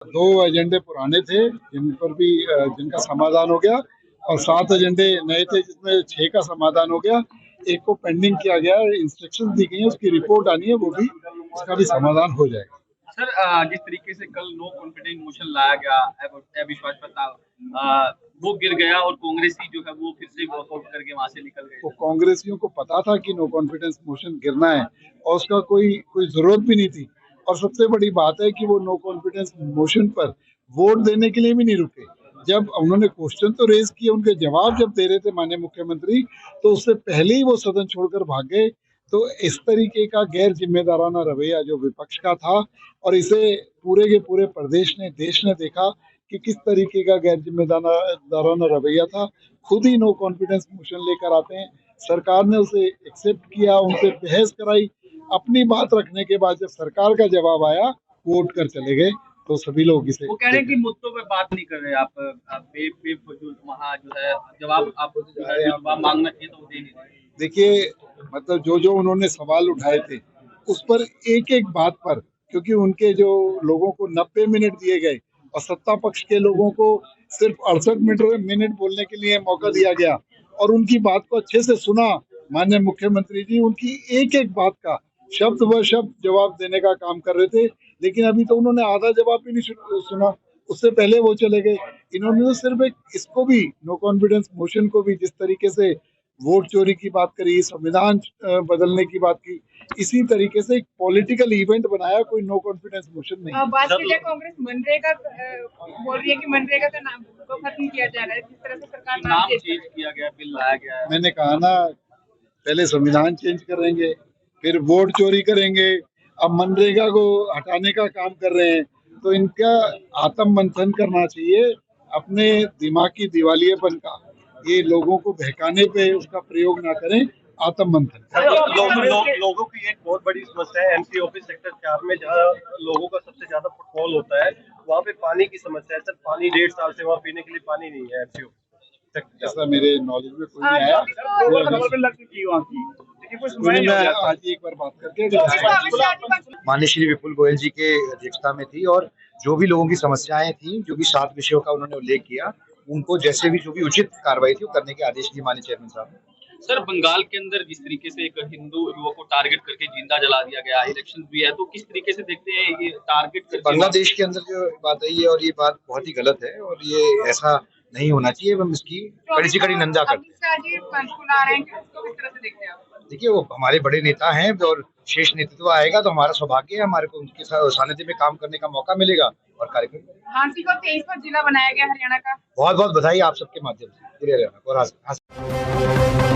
दो एजेंडे पुराने थे जिन पर भी जिनका समाधान हो गया और 7 एजेंडे नए थे जिसमें 6 का समाधान हो गया। एक को पेंडिंग किया गया, इंस्ट्रक्शन दी गई है, उसकी रिपोर्ट आनी है, वो भी उसका भी समाधान हो जाएगा। सर, जिस तरीके से कल नो कॉन्फिडेंस मोशन लाया गया, अविश्वास प्रस्ताव, वो गिर गया और कांग्रेसी जो है वो फिर से वॉकआउट करके वहां से निकल गए। तो कांग्रेसियों को पता था कि नो कॉन्फिडेंस मोशन गिरना है और उसका कोई जरूरत भी नहीं थी। और सबसे बड़ी बात है कि वो नो कॉन्फिडेंस मोशन पर वोट देने के लिए भी नहीं रुके। जब उन्होंने क्वेश्चन तो रेज किए, उनके जवाब जब दे रहे थे माननीय मुख्यमंत्री, तो उससे पहले ही वो सदन छोड़कर भाग गए। तो इस तरीके का गैर जिम्मेदाराना रवैया जो विपक्ष का था, और इसे पूरे के पूरे प्रदेश ने, देश ने देखा कि किस तरीके का गैर जिम्मेदाराना रवैया था। खुद ही नो कॉन्फिडेंस मोशन लेकर आते हैं, सरकार ने उसे एक्सेप्ट किया, उनसे बहस कराई, अपनी बात रखने के बाद जब सरकार का जवाब आया वोट कर चले गए। तो सभी लोग इसे, वो कह रहे हैं कि मुद्दों पे बात नहीं कर रहे आप बेफजूल वहाँ जो है जवाब आप जो है जवाब मांगना चाहिए तो वो दे नहीं रहे। देखिए, मतलब जो उन्होंने सवाल उठाए थे उस पर एक एक बात पर, क्योंकि उनके जो लोगों को 90 मिनट दिए गए और सत्ता पक्ष के लोगों को सिर्फ 68 मिनट बोलने के लिए मौका दिया गया, और उनकी बात को अच्छे से सुना माननीय मुख्यमंत्री जी, उनकी एक एक बात का शब्द व शब्द जवाब देने का काम कर रहे थे। लेकिन अभी तो उन्होंने आधा जवाब भी नहीं सुना, उससे पहले वो चले गए। इन्होंने तो सिर्फ एक इसको भी, नो कॉन्फिडेंस मोशन को भी, जिस तरीके से वोट चोरी की बात करी, संविधान बदलने की बात की, इसी तरीके से एक पॉलिटिकल इवेंट बनाया, कोई नो कॉन्फिडेंस मोशन नहीं। बात की जाए कांग्रेस मनरेगा बोल रही है कि मनरेगा का नाम को खत्म किया जा रहा है, जिस तरह से सरकार नाम चेंज किया गया, बिल लाया गया। मैंने कहा ना, पहले संविधान चेंज करेंगे, फिर वोट चोरी करेंगे, अब मनरेगा को हटाने का काम कर रहे हैं। तो इनका आत्म मंथन करना चाहिए, अपने दिमाग की दिवालियेपन का। ये लोगों को बहकाने पे उसका प्रयोग ना करें, आत्म मंथन। लोगों की एक बहुत बड़ी समस्या है एमपी ऑफिस सेक्टर 4 में, जहाँ लोगों का सबसे ज्यादा फुटफॉल होता है, वहाँ पे पानी की समस्या है। सर, पानी 1.5 साल से वहाँ पीने के लिए पानी नहीं है एमपी ऑफिस। ऐसा मेरे नॉलेज में कोई नहीं आया। मैं आज एक बार बात करके माननीय श्री विपुल गोयल जी के अध्यक्षता में थी, और जो भी लोगों की समस्याएं थी, जो भी 7 विषयों का उन्होंने उल्लेख किया, उनको जैसे भी जो भी उचित कार्रवाई थी वो करने के आदेश दिए माननीय चेयरमैन साहब ने। सर, बंगाल के अंदर जिस तरीके से एक हिंदू युवक को टारगेट करके जिंदा जला दिया गया, इलेक्शन भी है, तो किस तरीके से देखते हैं ये टारगेट करके? बांग्लादेश के अंदर जो बात आई है, और ये बात बहुत ही गलत है, और ये ऐसा नहीं होना चाहिए। हम इसकी कड़ी से कड़ी निंदा करते हैं। देखिए, वो हमारे बड़े नेता हैं और शेष नेतृत्व आएगा तो हमारा सौभाग्य है, हमारे को उनके सानिध्य में काम करने का मौका मिलेगा और कार्यक्रम। झांसी को 23वां जिला बनाया गया हरियाणा का। बहुत बहुत बधाई आप सबके माध्यम से पूरे हरियाणा को।